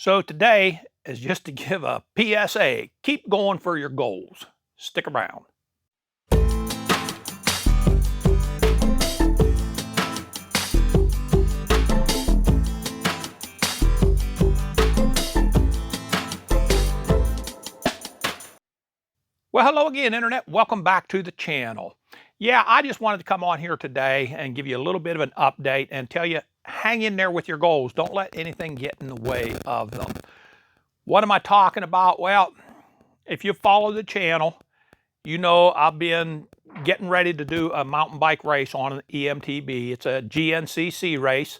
So today is just to give a PSA. Keep going for your goals. Stick around. Well, hello again, Internet. Welcome back to the channel. Yeah, I just wanted to come on here today and give you a little bit of an update and tell you, hang in there with your goals. Don't let anything get in the way of them. What am I talking about? Well, if you follow the channel, you know I've been getting ready to do a mountain bike race on an EMTB. It's a GNCC race.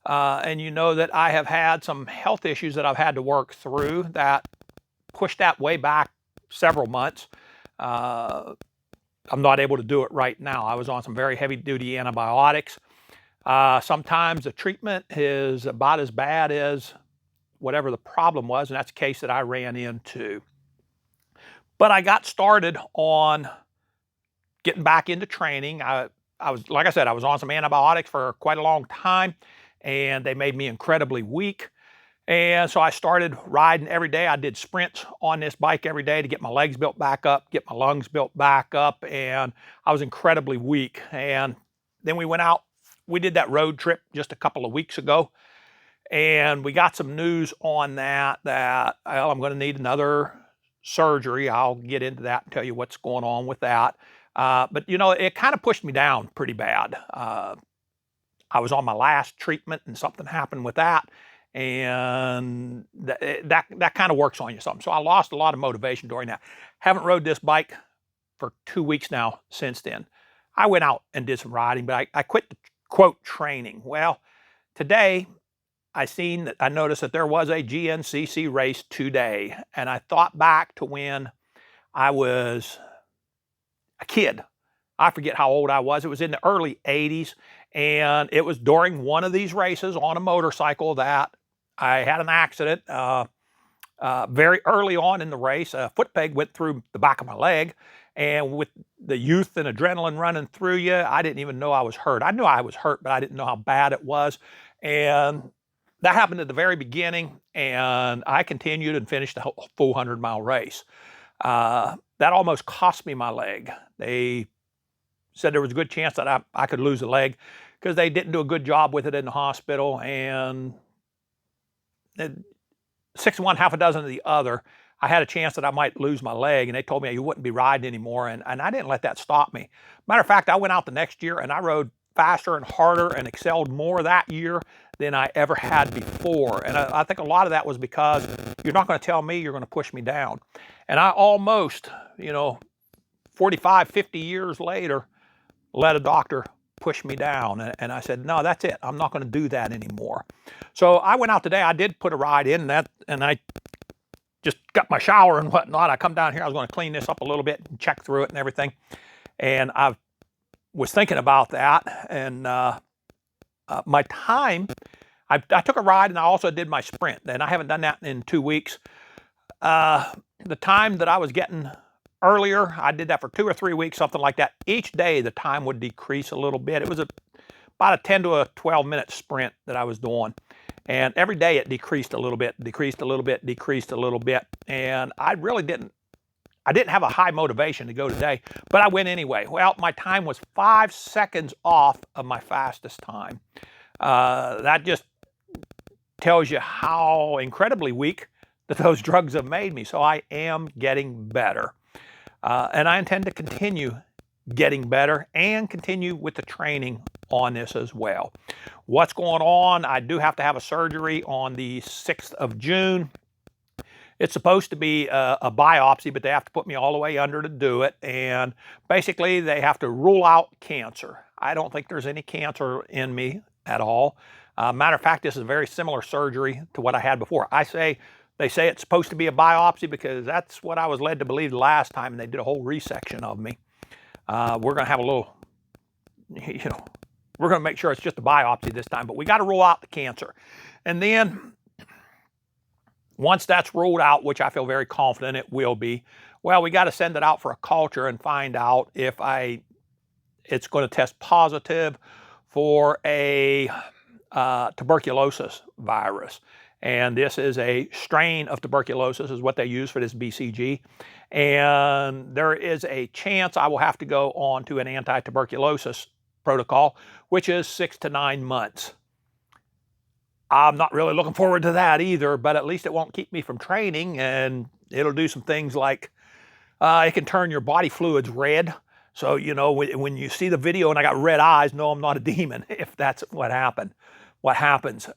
And you know that I have had some health issues that I've had to work through that pushed that way back several months. I'm not able to do it right now. I was on some very heavy duty antibiotics. Sometimes the treatment is about as bad as whatever the problem was, and that's the case that I ran into. But I got started on getting back into training. I was, like I said, I was on some antibiotics for quite a long time, and they made me incredibly weak. And so I started riding every day. I did sprints on this bike every day to get my legs built back up, get my lungs built back up, and I was incredibly weak. And then we went out, we did that road trip just a couple of weeks ago, and we got some news on that, well, I'm going to need another surgery. I'll get into that and tell you what's going on with that. But, you know, it kind of pushed me down pretty bad. I was on my last treatment and something happened with that. And that kind of works on you something. So I lost a lot of motivation during that. Haven't rode this bike for 2 weeks now since then. I went out and did some riding, but I quit the quote training. Well, today I noticed that there was a GNCC race today, and I thought back to when I was a kid. I forget how old I was. It was in the early 80s, and it was during one of these races on a motorcycle that I had an accident very early on in the race. A foot peg went through the back of my leg, and with the youth and adrenaline running through you, I didn't even know I was hurt. I knew I was hurt, but I didn't know how bad it was. And that happened at the very beginning, and I continued and finished the full 100-mile race. That almost cost me my leg. They said there was a good chance that I could lose a leg because they didn't do a good job with it in the hospital, and 6 of one, half a dozen of the other, I had a chance that I might lose my leg, and they told me you wouldn't be riding anymore, and I didn't let that stop me. Matter of fact, I went out the next year and I rode faster and harder and excelled more that year than I ever had before. And I think a lot of that was because you're not going to tell me, you're going to push me down. And I almost, 45, 50 years later, let a doctor push me down. And I said, no, that's it. I'm not going to do that anymore. So I went out today. I did put a ride in and I just got my shower and whatnot. I come down here. I was going to clean this up a little bit and check through it and everything. And I was thinking about that. And my time, I took a ride and I also did my sprint. And I haven't done that in 2 weeks. The time that I was getting earlier, I did that for 2 or 3 weeks, something like that. Each day, the time would decrease a little bit. It was about a 10 to a 12-minute sprint that I was doing. And every day it decreased a little bit, decreased a little bit, decreased a little bit. And I didn't have a high motivation to go today, but I went anyway. Well, my time was 5 seconds off of my fastest time. That just tells you how incredibly weak that those drugs have made me. So I am getting better. And I intend to continue getting better and continue with the training on this as well. What's going on? I do have to have a surgery on the 6th of June. It's supposed to be a biopsy, but they have to put me all the way under to do it. And basically, they have to rule out cancer. I don't think there's any cancer in me at all. Matter of fact, this is a very similar surgery to what I had before. They say it's supposed to be a biopsy because that's what I was led to believe the last time, and they did a whole resection of me. We're going to have a little, we're going to make sure it's just a biopsy this time, but we got to rule out the cancer. And then once that's ruled out, which I feel very confident it will be, well, we got to send it out for a culture and find out if it's going to test positive for a tuberculosis virus. And this is a strain of tuberculosis is what they use for this BCG. And there is a chance I will have to go on to an anti-tuberculosis protocol, which is 6 to 9 months. I'm not really looking forward to that either, but at least it won't keep me from training, and it'll do some things like it can turn your body fluids red. So, you know, when you see the video and I got red eyes, no, I'm not a demon, if that's what happens.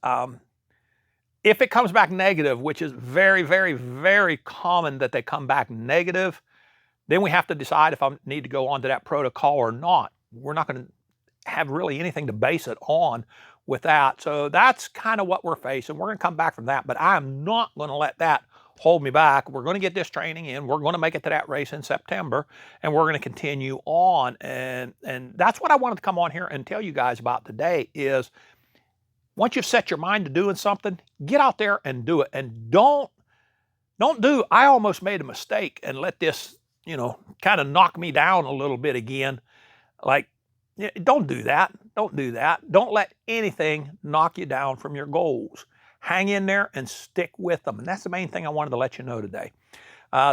If it comes back negative, which is very, very, very common that they come back negative, then we have to decide if I need to go on to that protocol or not. We're not going to have really anything to base it on with that. So that's kind of what we're facing. We're going to come back from that, but I'm not going to let that hold me back. We're going to get this training in. We're going to make it to that race in September, and we're going to continue on. And that's what I wanted to come on here and tell you guys about today is once you've set your mind to doing something, get out there and do it. And don't do, I almost made a mistake and let this, you know, kind of knock me down a little bit again. Like, don't do that. Don't do that. Don't let anything knock you down from your goals. Hang in there and stick with them. And that's the main thing I wanted to let you know today.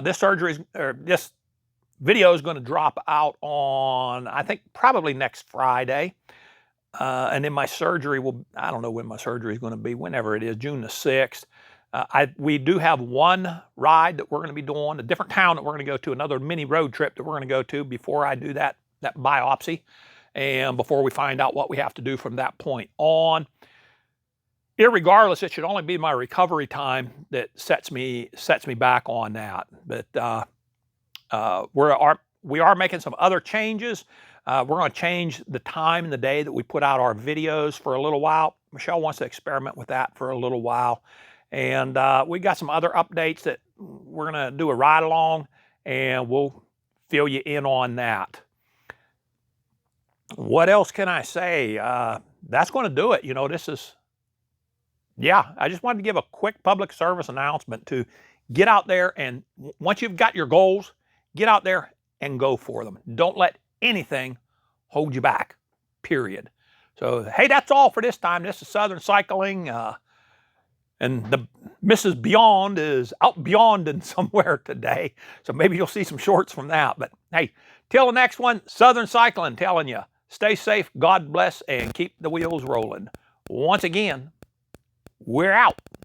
This video is going to drop out on, I think, probably next Friday. And then my surgery will, I don't know when my surgery is going to be, whenever it is, June the 6th. We do have one ride that we're going to be doing, a different town that we're going to go to, another mini road trip that we're going to go to before I do that biopsy and before we find out what we have to do from that point on. Irregardless, it should only be my recovery time that sets me back on that. But we are making some other changes. We're going to change the time and the day that we put out our videos for a little while. Michelle wants to experiment with that for a little while. And we got some other updates that we're going to do a ride along, and we'll fill you in on that. What else can I say? That's going to do it. You know, this is, yeah, I just wanted to give a quick public service announcement to get out there, and once you've got your goals, get out there and go for them. Don't let anything hold you back, period. So, hey, that's all for this time. This is Southern Cycling, and the Mrs. Beyond is out beyond and somewhere today, so maybe you'll see some shorts from that. But hey, till the next one, Southern Cycling telling you, stay safe, God bless, and keep the wheels rolling. Once again, we're out.